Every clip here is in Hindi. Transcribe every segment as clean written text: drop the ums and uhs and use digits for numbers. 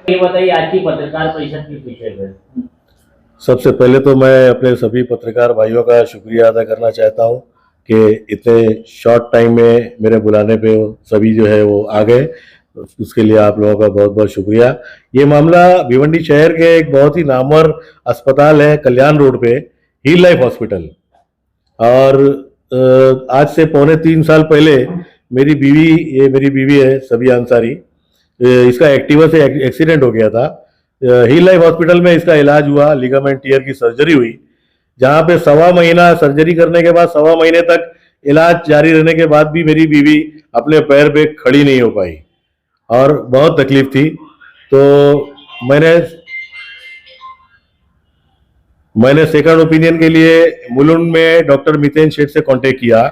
ये बताइए आज की पत्रकार परिषद के विषय पर। सबसे पहले तो मैं अपने सभी पत्रकार भाइयों का शुक्रिया अदा करना चाहता हूं कि इतने शॉर्ट टाइम में मेरे बुलाने पे सभी जो है वो आ गए। उसके लिए आप लोगों का बहुत बहुत शुक्रिया। ये मामला भिवंडी शहर के एक बहुत ही नामवर अस्पताल है कल्याण रोड पे, हील लाइफ हॉस्पिटल। और आज से 3.25 साल पहले ये मेरी बीवी है सबिया अंसारी, इसका एक्टिवा से एक्सीडेंट हो गया था। हील लाइफ हॉस्पिटल में इसका इलाज हुआ, लिगामेंट टीयर की सर्जरी हुई, जहां पे 1.25 महीना सर्जरी करने के बाद 1.25 महीने तक इलाज जारी रहने के बाद भी मेरी बीवी अपने पैर पे खड़ी नहीं हो पाई और बहुत तकलीफ थी। तो मैंने सेकंड ओपिनियन के लिए मुलुंड में डॉक्टर मितेन शेठ से कांटेक्ट किया।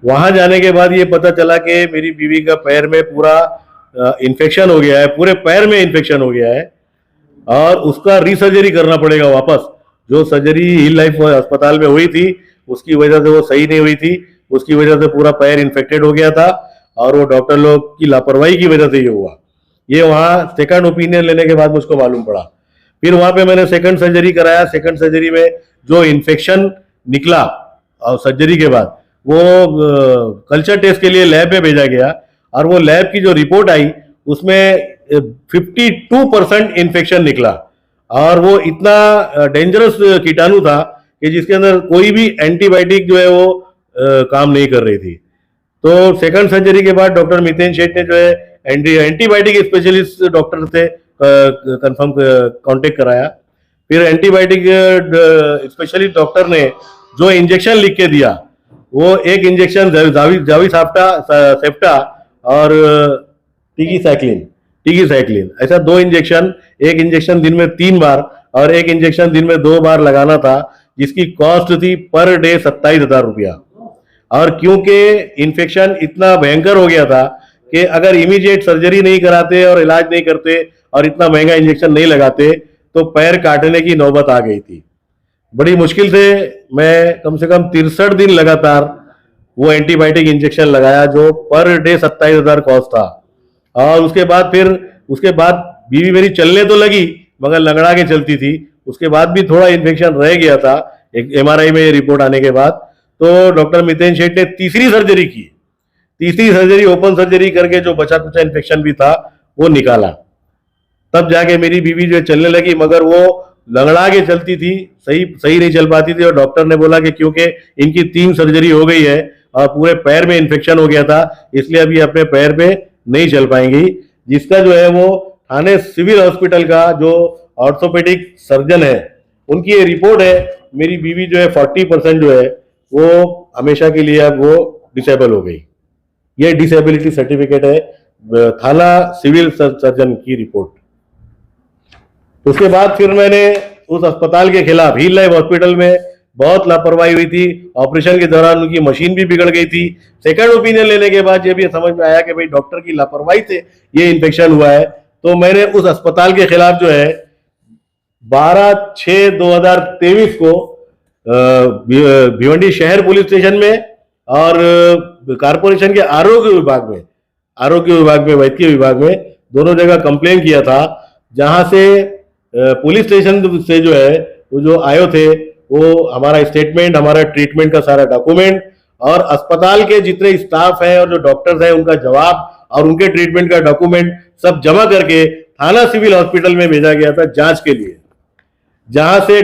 वहां जाने के बाद ये पता चला कि मेरी बीवी का पैर में पूरा इन्फेक्शन हो गया है, पूरे पैर में इन्फेक्शन हो गया है और उसका रीसर्जरी करना पड़ेगा वापस। जो सर्जरी हील लाइफ अस्पताल में हुई थी उसकी वजह से वो सही नहीं हुई थी, उसकी वजह से पूरा पैर इन्फेक्टेड हो गया था और वो डॉक्टर लोग की लापरवाही की वजह से ये हुआ। ये वहाँ सेकंड ओपिनियन लेने के बाद मुझको मालूम पड़ा। फिर वहां पे मैंने सेकंड सर्जरी कराया। सेकंड सर्जरी में जो इन्फेक्शन निकला और सर्जरी के बाद वो कल्चर टेस्ट के लिए लैब में भेजा गया और वो लैब की जो रिपोर्ट आई उसमें 52% इन्फेक्शन निकला और वो इतना डेंजरस कीटाणु था कि जिसके अंदर कोई भी एंटीबायोटिक जो है वो काम नहीं कर रही थी। तो सेकंड सर्जरी के बाद डॉक्टर मितेन शेठ ने जो है एंटीबायोटिक स्पेशलिस्ट डॉक्टर थे कंफर्म कांटेक्ट कराया। फिर एंटीबायोटिक स्पेशलिस्ट डॉक्टर ने जो इंजेक्शन लिख के दिया वो एक इंजेक्शन जावी सेप्टा और टीकी साइक्लिन ऐसा 2 इंजेक्शन, एक इंजेक्शन दिन में 3 बार और एक इंजेक्शन दिन में 2 बार लगाना था, जिसकी कॉस्ट थी पर डे 27,000 रुपया। और क्योंकि इन्फेक्शन इतना भयंकर हो गया था कि अगर इमीडिएट सर्जरी नहीं कराते और इलाज नहीं करते और इतना महंगा इंजेक्शन नहीं लगाते तो पैर काटने की नौबत आ गई थी। बड़ी मुश्किल से मैं कम से कम 63 दिन लगातार वो एंटीबायोटिक इंजेक्शन लगाया जो पर डे 27,000 कॉस्ट था। और उसके बाद बीवी मेरी चलने तो लगी मगर लंगड़ा के चलती थी। उसके बाद भी थोड़ा इन्फेक्शन रह गया था एक MRI में रिपोर्ट आने के बाद। तो डॉक्टर मितेन शेठ ने तीसरी सर्जरी ओपन सर्जरी करके जो बचा कुचा इन्फेक्शन भी था वो निकाला। तब जाके मेरी बीवी जो चलने लगी, मगर वो लंगड़ा के चलती थी, सही नहीं चल पाती थी। और डॉक्टर ने बोला कि क्योंकि इनकी 3 सर्जरी हो गई है और पूरे पैर में इन्फेक्शन हो गया था इसलिए अभी अपने पैर पे नहीं चल पाएंगी। जिसका जो है वो थाने सिविल हॉस्पिटल का जो ऑर्थोपेडिक सर्जन है उनकी ये रिपोर्ट है, मेरी बीवी जो है 40% जो है वो हमेशा के लिए अब वो डिसेबल हो गई। ये डिसेबिलिटी सर्टिफिकेट है थाना सिविल सर्जन की रिपोर्ट। उसके बाद फिर मैंने उस अस्पताल के खिलाफ, हील लाइफ हॉस्पिटल में बहुत लापरवाही हुई थी, ऑपरेशन के दौरान उनकी मशीन भी बिगड़ गई थी। सेकंड ओपिनियन लेने के बाद ये भी समझ में आया कि भाई डॉक्टर की लापरवाही से ये इन्फेक्शन हुआ है। तो मैंने उस अस्पताल के खिलाफ जो है 12/6/2023 को भिवंडी शहर पुलिस स्टेशन में और कारपोरेशन के आरोग्य विभाग में वैद्यकीय विभाग में दोनों जगह कंप्लेन किया था। जहां से पुलिस स्टेशन से जो है वो जो आयो थे वो हमारा स्टेटमेंट, हमारा ट्रीटमेंट का सारा डॉक्यूमेंट और अस्पताल के जितने स्टाफ हैं और जो डॉक्टर्स हैं उनका जवाब और उनके ट्रीटमेंट का डॉक्यूमेंट सब जमा करके थाना सिविल हॉस्पिटल में भेजा गया था जांच के लिए। जहां से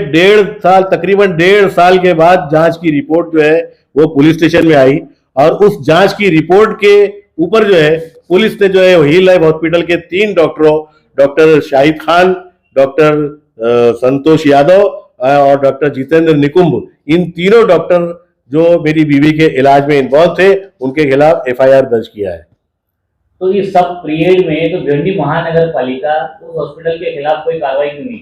तकरीबन 1.5 साल के बाद जांच की रिपोर्ट जो है वो पुलिस स्टेशन में आई और उस जांच की रिपोर्ट के ऊपर जो है पुलिस ने जो है हील लाइफ हॉस्पिटल के 3 डॉक्टरों, डॉक्टर शाहिद खान, डॉक्टर संतोष यादव और डॉक्टर जितेंद्र निकुंभ, इन तीनों डॉक्टर जो मेरी बीवी के इलाज में इन्वॉल्व थे उनके खिलाफ FIR दर्ज किया है। तो इस सब पीरियड में तो भिवंडी महानगर पालिका उस हॉस्पिटल के खिलाफ कोई कार्रवाई क्यों नहीं?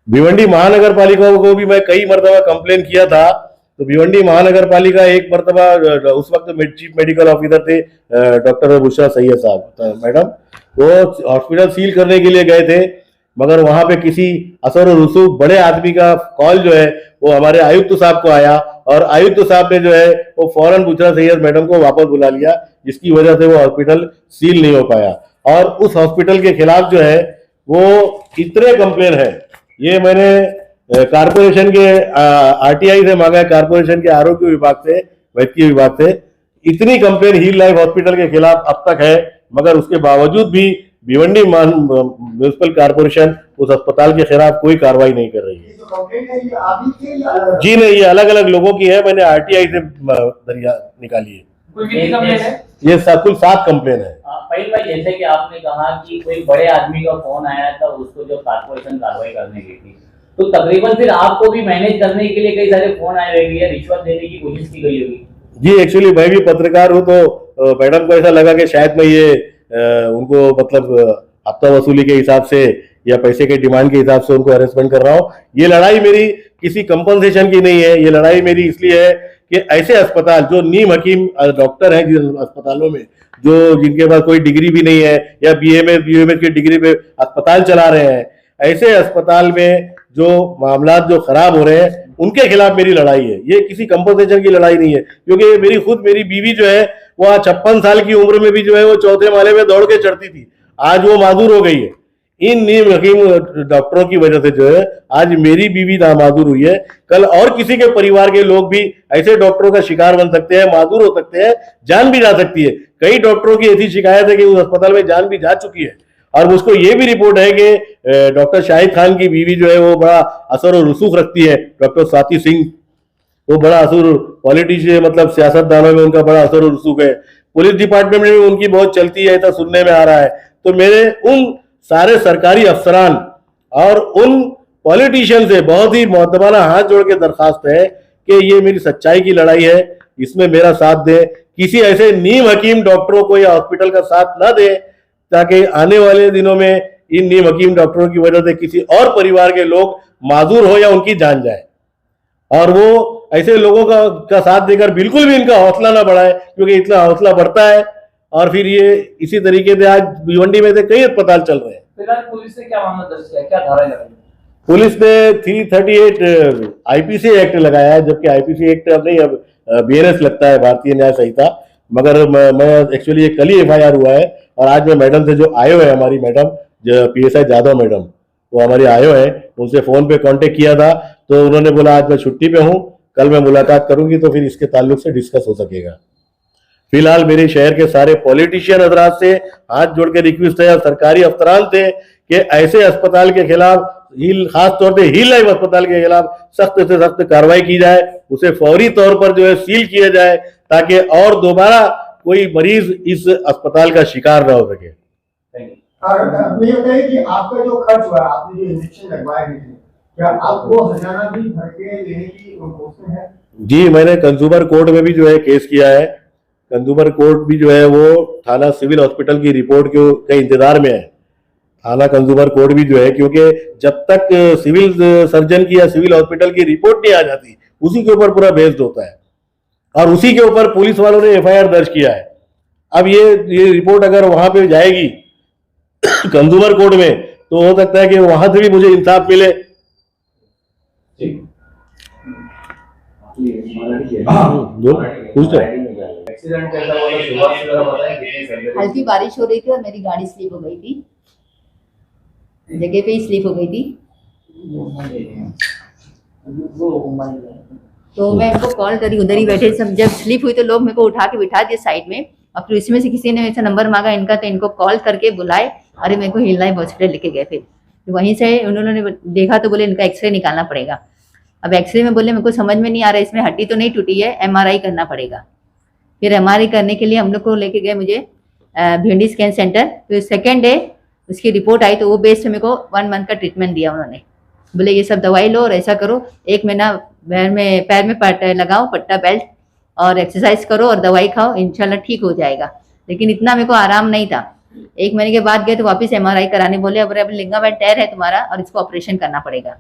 भिवंडी महानगर पालिका को भी मैं कई मरतबा कंप्लेन किया था। तो भिवंडी महानगर पालिका एक मरतबा उस वक्त चीफ मेडिकल ऑफिसर थे डॉक्टर बुशरा सैयद साहब मैडम, वो हॉस्पिटल सील करने के लिए गए थे मगर वहां पे किसी असर और रसूख बड़े आदमी का कॉल जो है वो हमारे आयुक्त साहब को आया और आयुक्त साहब ने जो है वो फौरन बुशरा सैयद मैडम को वापस बुला लिया, जिसकी वजह से वो हॉस्पिटल सील नहीं हो पाया। और उस हॉस्पिटल के खिलाफ जो है वो इतने कंप्लेन है। ये मैंने कारपोरेशन के आरटीआई से मांगा है, कारपोरेशन के आरोग्य विभाग से, वैद्यकीय विभाग से। इतनी कंप्लेन हील लाइफ हॉस्पिटल के खिलाफ अब तक है, मगर उसके बावजूद भी भिवंडी म्यूनिसिपल कारपोरेशन उस अस्पताल के खिलाफ कोई कार्रवाई नहीं कर रही है। जी नहीं, ये अलग अलग लोगों की है, मैंने आरटीआई से दरिया निकाली है। ये कुल 7 कंप्लेन है। पहिल भाई, जैसे कि आपने कहा कि कोई बड़े आदमी का फोन आया था उसको जो कारपोरेशन कार्रवाई करने की थी, तो तकरीबन फिर आपको भी मैनेज करने के लिए कई सारे फोन आए होंगे, रिश्वत देने की कोशिश की गई होगी। जी, एक्चुअली मैं भी पत्रकार हूँ, तो मैडम को ऐसा लगा कि शायद मैं ये उनको मतलब हफ्ता वसूली के हिसाब से या पैसे के डिमांड के हिसाब से उनको हरेसमेंट कर रहा हूँ। ये लड़ाई मेरी किसी कंपनसेशन की नहीं है, ये लड़ाई मेरी इसलिए है कि ऐसे अस्पताल जो नीम हकीम डॉक्टर हैं जिन अस्पतालों में, जो जिनके पास कोई डिग्री भी नहीं है या बीएमएस की डिग्री पे अस्पताल चला रहे हैं, ऐसे अस्पताल में जो मामला जो खराब हो रहे हैं उनके खिलाफ मेरी लड़ाई है। ये किसी कंपनसेशन की लड़ाई नहीं है, क्योंकि मेरी बीवी जो है वो 56 साल की उम्र में भी जो है वो 4थे माले में दौड़ के चढ़ती थी, आज वो माजूर हो गई है। इन नीम हकीम डॉक्टरों की वजह से जो है आज मेरी बीवी नामाजूर हुई है। कल और किसी के परिवार के लोग भी ऐसे डॉक्टरों का शिकार बन सकते हैं, माजूर हो सकते हैं, जान भी जा सकती है। कई डॉक्टरों की ऐसी शिकायत है कि उस अस्पताल में जान भी जा चुकी है। और उसको ये भी रिपोर्ट है कि डॉक्टर शाहिद खान की बीवी जो है वो बड़ा असर और रसूख रखती है, डॉक्टर स्वाति सिंह, वो बड़ा असर पॉलिटिशियन मतलब सियासतदानों में उनका बड़ा असर और रसूख है। पुलिस डिपार्टमेंट में भी उनकी बहुत चलती है, ऐसा सुनने में आ रहा है। तो मेरे उन सारे सरकारी अफसरान और उन पॉलिटिशियन से बहुत ही मुअद्दबाना हाथ जोड़ के दरखास्त है कि ये मेरी सच्चाई की लड़ाई है, इसमें मेरा साथ दे। किसी ऐसे नीम हकीम डॉक्टरों को या हॉस्पिटल का साथ ना दे, ताकि आने वाले दिनों में इन नीम हकीम डॉक्टरों की वजह से किसी और परिवार के लोग माजूर हो या उनकी जान जाए। और वो ऐसे लोगों का साथ देकर बिल्कुल भी इनका हौसला ना बढ़ाए, क्योंकि इतना हौसला बढ़ता है और फिर ये इसी तरीके से आज भिवंडी में से कई अस्पताल चल रहे हैं। फिलहाल पुलिस ने क्या मामला दर्ज किया, क्या धाराएं लगाई? पुलिस ने 338 आईपीसी एक्ट लगाया है, जबकि आईपीसी एक्ट अब नहीं, अब बीएनएस लगता है, भारतीय न्याय संहिता। मगर मैं एक्चुअली कल ही एफआईआर हुआ है। और आज मैं मैडम से जो आयो है, हमारी मैडम जो पीएसआई जादव मैडम, वो हमारी आयो है, उनसे फोन पे कांटेक्ट किया था, तो उन्होंने बोला आज मैं छुट्टी पे हूँ, कल मैं मुलाकात करूंगी तो फिर इसके ताल्लुक से डिस्कस हो सकेगा। फिलहाल मेरे शहर के सारे पॉलिटिशियन हजरात से हाथ जोड़ के रिक्वेस्ट है और सरकारी अफसरान से कि ऐसे अस्पताल के खिलाफ, खास तौर पे हील लाइफ अस्पताल के खिलाफ सख्त से सख्त कार्रवाई की जाए, उसे फौरी तौर पर जो है सील किया जाए, ताकि और दोबारा कोई मरीज इस अस्पताल का शिकार न हो सके। और मुझे बताइए कि आपका जो खर्च हुआ, आपने जो इंजेक्शन लगवाए थे, क्या आप वो हरियाणा भी भर के लेने की कोशिश में है? जी, मैंने कंज्यूमर कोर्ट में भी जो है केस किया है। कंज्यूमर कोर्ट भी जो है वो थाना सिविल हॉस्पिटल की रिपोर्ट के इंतजार में है। थाना कंज्यूमर कोर्ट भी जो है, क्योंकि जब तक सिविल सर्जन की या सिविल हॉस्पिटल की रिपोर्ट नहीं आ जाती, उसी के ऊपर पूरा बेस्ड होता है और उसी के ऊपर पुलिस वालों ने एफआईआर दर्ज किया है। अब ये रिपोर्ट अगर वहां पे जाएगी कंज्यूमर कोर्ट में, तो हो सकता है कि वहां से भी मुझे इंसाफ मिले। एक्सीडेंट कैसा हुआ था, सुबह से जरा बताएं, कितनी सैलरी? हल्की बारिश हो रही थी और मेरी गाड़ी स्लिप हो गई थी, जगह पे ही स्लिप हो गई थी। तो मैं इनको कॉल करी, उधर ही बैठे सब। जब स्लिप हुई तो लोग मेरे को उठा के बिठा दिए साइड में, और फिर इसमें से किसी ने ऐसा नंबर मांगा इनका, तो इनको कॉल करके बुलाए, अरे मेरे को हील लाइफ हॉस्पिटल लेके गए। फिर वहीं से उन्होंने देखा तो बोले इनका एक्सरे निकालना पड़ेगा। अब एक्सरे में बोले मेरे को समझ में नहीं आ रहा है, इसमें हड्डी तो नहीं टूटी है, एमआरआई करना पड़ेगा। फिर एमआरआई करने के लिए हम लोग को लेके गए मुझे भिवंडी स्कैन सेंटर। फिर सेकेंड डे उसकी रिपोर्ट आई, तो वो बेस पे मेरे को 1 मंथ का ट्रीटमेंट दिया उन्होंने। बोले ये सब दवाई लो और ऐसा करो, 1 महीना पैर में पट्टा लगाओ, पट्टा बेल्ट, और एक्सरसाइज करो और दवाई खाओ, इंशाल्लाह ठीक हो जाएगा। लेकिन इतना मेरे को आराम नहीं था। 1 महीने के बाद गए तो वापस एमआरआई कराने बोले, अब लिगामेंट टेयर है तुम्हारा और इसको ऑपरेशन करना पड़ेगा।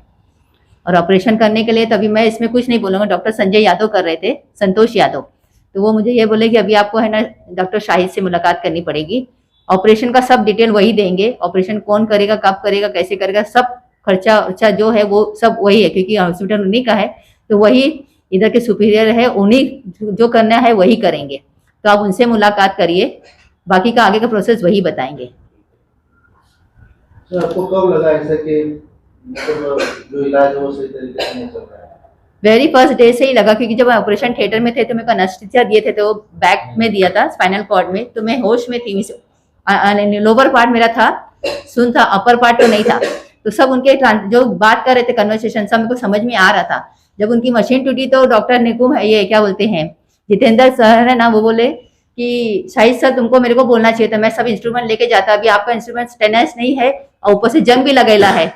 और ऑपरेशन करने के लिए तभी मैं इसमें कुछ नहीं बोलूँगा, डॉक्टर संजय यादव कर रहे थे, संतोष यादव। तो वो मुझे ये बोले कि अभी आपको है ना डॉक्टर शाहिद से मुलाकात करनी पड़ेगी, ऑपरेशन का सब डिटेल वही देंगे, ऑपरेशन कौन करेगा, कब करेगा, कैसे करेगा, सब खर्चा जो है वो सब वही है, क्योंकि हॉस्पिटल उन्हीं का है। तो वही इधर के सुपीरियर है, उन्हीं जो करना है वही करेंगे। तो आप उनसे मुलाकात करिए, बाकी का आगे का प्रोसेस वही बताएंगे। तो आपको कब लगा ऐसा कि मतलब जो इलाज है वो सही तरीके से नहीं चल रहा है? वेरी फर्स्ट डे से ही लगा, क्योंकि जब ऑपरेशन थिएटर में थे तो मेरे को अनेस्थीसिया दिए थे, तो बैक में दिया था स्पाइनल कॉर्ड में, तो मैं होश में थी। लोअर पार्ट मेरा था, सुन था, अपर पार्ट तो नहीं था। तो सब उनके जो बात कर रहे थे कन्वर्सेशन सब मेरे को समझ में आ रहा था। जब उनकी मशीन टूटी तो डॉक्टर निकुम ये क्या बोलते हैं, जितेंद्र सर है ना, वो बोले कि शाहिद सर तुमको मेरे को बोलना चाहिए था, मैं सब इंस्ट्रूमेंट लेके जाता, अभी आपका इंस्ट्रूमेंट टेनेस नहीं है और ऊपर से जंग भी लगेला है,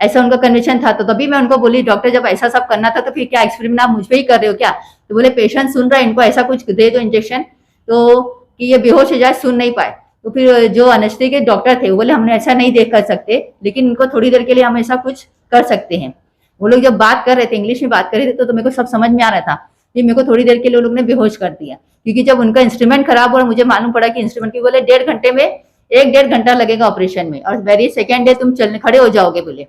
ऐसा उनका कन्विक्शन था। तो तभी मैं उनको बोली डॉक्टर जब ऐसा सब करना था तो फिर क्या एक्सपेरिमेंट आप मुझ पे ही कर रहे हो क्या? तो बोले पेशेंट सुन रहा है, इनको ऐसा कुछ दे दो इंजेक्शन तो कि ये बेहोश हो जाए, सुन नहीं पाए। तो फिर जो अनेस्थेसिया के डॉक्टर थे वो बोले हमने ऐसा नहीं देख कर सकते, लेकिन इनको थोड़ी देर के लिए हम ऐसा कुछ कर सकते हैं। वो लोग जब बात कर रहे थे, इंग्लिश में बात कर रहे थे, तो मेरे को सब समझ में आ रहा था। फिर मेरे को थोड़ी देर के लिए लोग ने बेहोश कर दिया, क्योंकि जब उनका इंस्ट्रूमेंट खराब हुआ मुझे मालूम पड़ा कि इंस्ट्रूमेंट की, बोले 1.5 घंटे में 1.5 घंटा लगेगा ऑपरेशन में, और वेरी सेकेंड डे तुम चलने खड़े हो जाओगे बोले,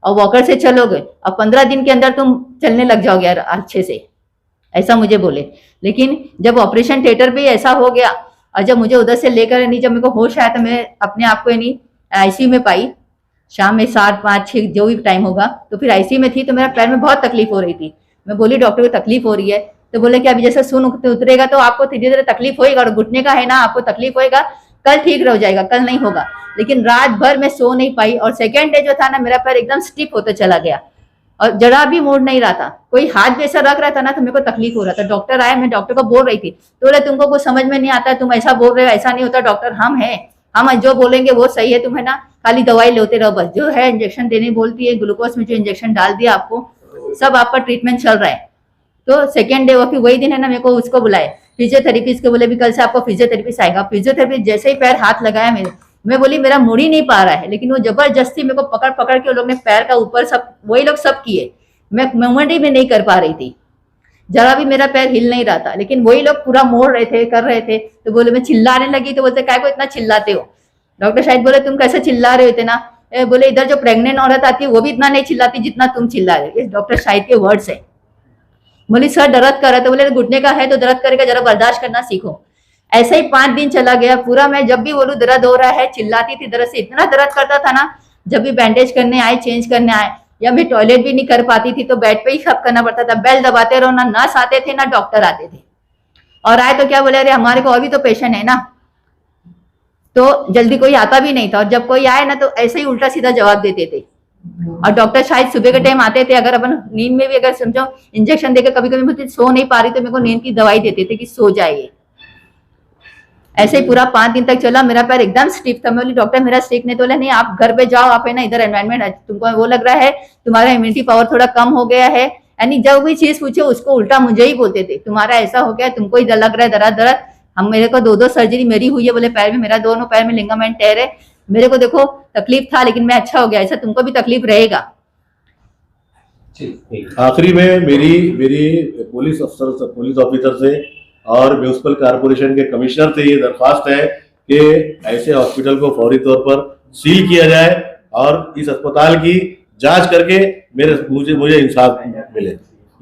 और वॉकर से चलोगे, और 15 दिन के अंदर तुम चलने लग जाओगे अच्छे से, ऐसा मुझे बोले। लेकिन जब ऑपरेशन थिएटर पे ऐसा हो गया, और जब मुझे उधर से लेकर जब मेरे को होश आया तो मैं अपने आप को आईसीयू में पाई, शाम में 7, 5, 6 जो भी टाइम होगा, तो फिर आईसीयू में थी। तो मेरा पैर में बहुत तकलीफ हो रही थी। मैं बोली डॉक्टर को तकलीफ हो रही है, तो बोले कि अभी जैसे सुन उतरेगा तो आपको धीरे धीरे तकलीफ होएगा, और घुटने का है ना आपको तकलीफ होएगा, कल ठीक हो जाएगा, कल नहीं होगा। लेकिन रात भर मैं सो नहीं पाई, और सेकेंड डे जो था ना मेरा पैर एकदम स्टिफ होते चला गया, और जरा भी मोड़ नहीं रहा था। कोई हाथ भी ऐसा रख रहा था ना तो मेरे को तकलीफ हो रहा था। डॉक्टर आया, मैं डॉक्टर को बोल रही थी, तो बोले तुमको कुछ समझ में नहीं आता, तुम ऐसा बोल रहे हो, ऐसा नहीं होता डॉक्टर, हम हैं, हम जो बोलेंगे वो सही है, तुम है ना खाली दवाई लेते रहो बस, जो है इंजेक्शन देने बोलती है, ग्लूकोज में जो इंजेक्शन डाल दिया आपको, सब आपका ट्रीटमेंट चल रहा है। तो सेकेंड डे वो फिर वही दिन है ना मेरे को उसको बुलाए फिजियोथेरेपिस्ट को, बोले भी कल से आपको फिजियोथेरेपिस्ट आएगा। फिजियोथेरेपिस्ट जैसे ही पैर हाथ लगाया मेरे, मैं बोली मेरा मुड़ ही नहीं पा रहा है, लेकिन वो जबरदस्ती मेरे को पकड़ पकड़ के वो लोग ने पैर का ऊपर सब वही लोग सब किए, मैं मूवमेंट ही नहीं कर पा रही थी, जरा भी मेरा पैर हिल नहीं रहा था, लेकिन वही लोग पूरा मोड़ रहे थे, कर रहे थे। तो बोले मैं चिल्लाने लगी, तो बोलते काय को इतना चिल्लाते हो? डॉक्टर शाहिद बोले तुम कैसे चिल्ला रहे होते ना, बोले इधर जो प्रेग्नेंट औरत आती है वो भी इतना नहीं चिल्लाती जितना तुम चिल्ला रहे हो। ये डॉक्टर शाहिद के वर्ड्स है। बोली सर दर्द कर रहा, तो बोले घुटने का है तो दर्द करेगा, जरा बर्दाश्त करना सीखो। ऐसे ही 5 दिन चला गया पूरा, मैं जब भी बोलूं दर्द हो रहा है चिल्लाती थी, दर्द से इतना दर्द करता था ना, जब भी बैंडेज करने आए, चेंज करने आए, या मैं टॉयलेट भी नहीं कर पाती थी तो बेड पे ही खप करना पड़ता था, बेल दबाते रहो, ना नर्स आते थे ना डॉक्टर आते थे, और आए तो क्या बोले अरे हमारे को और भी तो पेशेंट है ना, तो जल्दी कोई आता भी नहीं था, और जब कोई आए ना तो ऐसे ही उल्टा सीधा जवाब देते थे। और डॉक्टर शायद सुबह के टाइम आते थे, अगर अपन नींद में भी अगर समझो इंजेक्शन देकर कभी कभी मुझे सो नहीं पा रही तो मेरे को नींद की दवाई देते थे कि सो जाइए। ऐसे ही पूरा 5 दिन तक चला, मेरा पैर एकदम स्टिफ था। मैं बोली डॉक्टर मेरा स्टिफ नहीं, तो बोले नहीं आप घर पे जाओ, आप है ना इधर एनवायरमेंट है, तुमको वो लग रहा है तुम्हारा इम्यूनिटी पावर थोड़ा कम हो गया है, यानी जब भी चीज पूछे उसको उल्टा मुझे ही बोलते थे, तुम्हारा ऐसा हो गया, तुमको ही लग रहा है दर्द दर्द। हम मेरे को 2 सर्जरी मेरी हुई है, बोले पैर में, मेरा दोनों पैर में लिगामेंट टेयर है, मेरे को देखो तकलीफ था लेकिन मैं अच्छा हो गया, ऐसा तुमको भी तकलीफ रहेगा। आखिरी में मेरी पुलिस ऑफिसर से और म्यूनिसिपल कारपोरेशन के कमिश्नर से ये दरख्वास्त है कि ऐसे हॉस्पिटल को फौरी तौर पर सील किया जाए और इस अस्पताल की जांच करके मुझे इंसाफ मिले।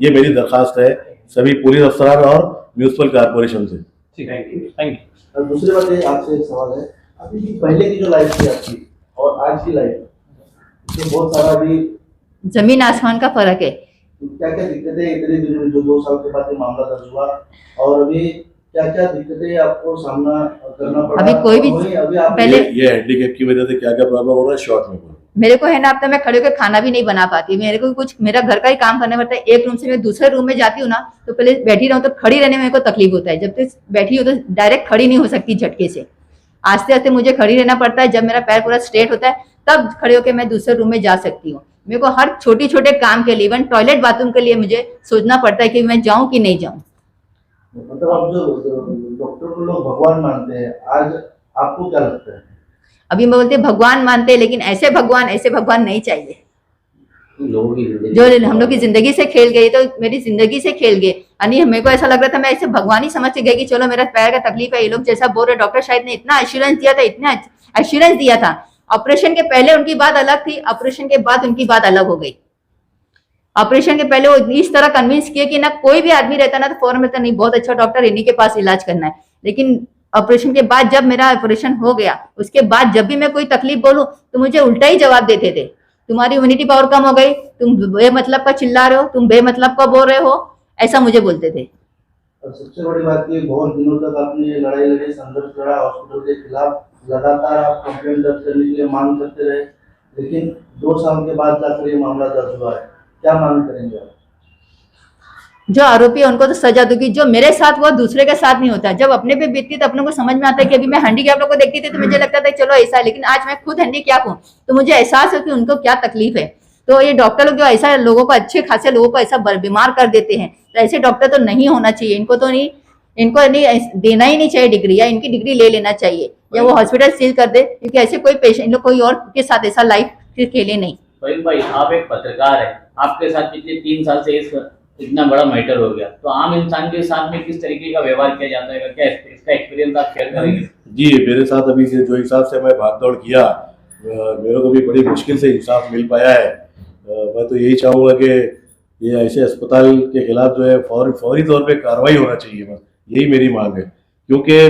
ये मेरी दरख्वास्त है सभी पुलिस अफसरान और म्यूनिसिपल कारपोरेशन से। Thank you. और दूसरी बात ये आपसे एक सवाल है, अभी की पहले की जो लाइफ थी आपकी और आज की लाइफ, इसमें बहुत सारा अभी जमीन आसमान का फर्क है। क्या क्या दिक्कतें इतनी दिन में जो 2 साल के बाद ये मामला दर्ज हुआ, और अभी क्या क्या दिक्कतें आपको सामना करना पड़ा? अभी कोई भी अभी आप पहले ये हैंडीकैप की वजह से क्या क्या प्रॉब्लम हो रहा है शॉर्ट में बोलो। मेरे को है ना, अब तो मैं खड़े होकर खाना भी नहीं बना पाती, मेरे को कुछ मेरा घर का ही काम करना पड़ता है। एक रूम से मैं दूसरे रूम में जाती हूँ ना तो पहले बैठी रहूँ, तो खड़ी रहने में मेरे को तकलीफ होता है, जब तक बैठी हो तो डायरेक्ट खड़ी नहीं हो सकती झटके से, आस्ते आस्ते मुझे खड़ी रहना पड़ता है। जब मेरा पैर पूरा स्ट्रेट होता है तब खड़े होकर मैं दूसरे रूम में जा सकती हूँ। मेरे को हर छोटे छोटे काम के लिए, इवन टॉयलेट बाथरूम के लिए मुझे सोचना पड़ता है कि मैं जाऊं कि नहीं जाऊं। मतलब आप जो डॉक्टर को लोग भगवान मानते हैं, आज आपको क्या लगता है? अभी मैं बोलती भगवान मानते हैं, लेकिन ऐसे भगवान नहीं चाहिए जो हम लोग की जिंदगी से खेल गए, तो मेरी जिंदगी से खेल गए। यानी मेरे को ऐसा लग रहा था मैं ऐसे भगवान ही समझ के गई कि चलो मेरा पैर का तकलीफ है, ये लोग जैसा बोल रहे, डॉक्टर शायद ने इतना एश्योरेंस दिया था। ऑपरेशन के पहले उनकी बात अलग थी, ऑपरेशन के बाद उनकी बात अलग हो गई। ऑपरेशन के पहले वो इस तरह कन्विंस किए कि ना कोई भी आदमी रहता ना तो फौरन में तो नहीं, बहुत अच्छा डॉक्टर, इन्हीं के पास इलाज करना है, लेकिन ऑपरेशन के बाद जब मेरा ऑपरेशन हो गया, उसके बाद जब भी मैं कोई तकलीफ बोलूं तो मुझे उल्टा ही जवाब देते थे, तुम्हारी इम्यूनिटी पावर कम हो गई, तुम बेमतलब का चिल्ला रहे हो, तुम बेमतलब का बोल रहे हो, ऐसा मुझे बोलते थे। और सबसे बड़ी बात ये, बहुत दिनों तक आपने ये लड़ाई लड़ी, संघर्ष लड़ा, हॉस्पिटल के खिलाफ लगातार आप कंप्लेंट दर्ज करने के लिए मांग करते रहे, लेकिन 2 साल के बाद जाकर ये मामला दर्ज हुआ है, क्या मांग करेंगे आप? जो आरोपी है उनको तो सजा दूंगी, जो मेरे साथ हुआ दूसरे के साथ नहीं होता। जब अपने पे बीतती तो अपने को समझ में आता है कि अभी मैं हैंडीकैप लोगों को देखती थी तो मुझे लगता था चलो ऐसा है, लेकिन आज मैं खुद हैंडीकैप हूँ तो मुझे एहसास है कि उनको क्या तकलीफ है। तो ये डॉक्टर लोग जो ऐसा लोगों को, अच्छे खासे लोगों को ऐसा बीमार कर देते हैं, तो ऐसे डॉक्टर तो नहीं होना चाहिए। इनको नहीं देना ही नहीं चाहिए डिग्री, या इनकी डिग्री ले लेना चाहिए, या वो हॉस्पिटल सील कर दे, क्योंकि ऐसे कोई पेशेंट लोग कोई और के साथ ऐसा लाइफ फिर खेले नहीं। फहीम भाई, आप एक पत्रकार है, आपके साथ पिछले 3 साल से इतना बड़ा मैटर हो गया, तो आम इंसान के साथ में किस तरीके का व्यवहार किया जाता है, क्या इसका एक्सपीरियंस आप शेयर करेंगे? जी, मेरे साथ अभी जो हिसाब से मैं भागदौड़ किया, मेरे को भी बड़ी मुश्किल से इंसाफ मिल पाया है। मैं तो यही चाहूँगा कि ये ऐसे अस्पताल के खिलाफ जो है फौरी तौर पे कार्रवाई होना चाहिए, बस यही मेरी मांग है, क्योंकि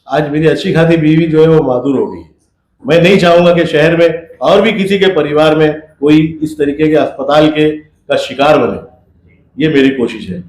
आज मेरी अच्छी खासी बीवी जो है वो मादूर हो गई है। मैं नहीं चाहूँगा कि शहर में और भी किसी के परिवार में कोई इस तरीके के अस्पताल का शिकार बने, ये मेरी कोशिश है।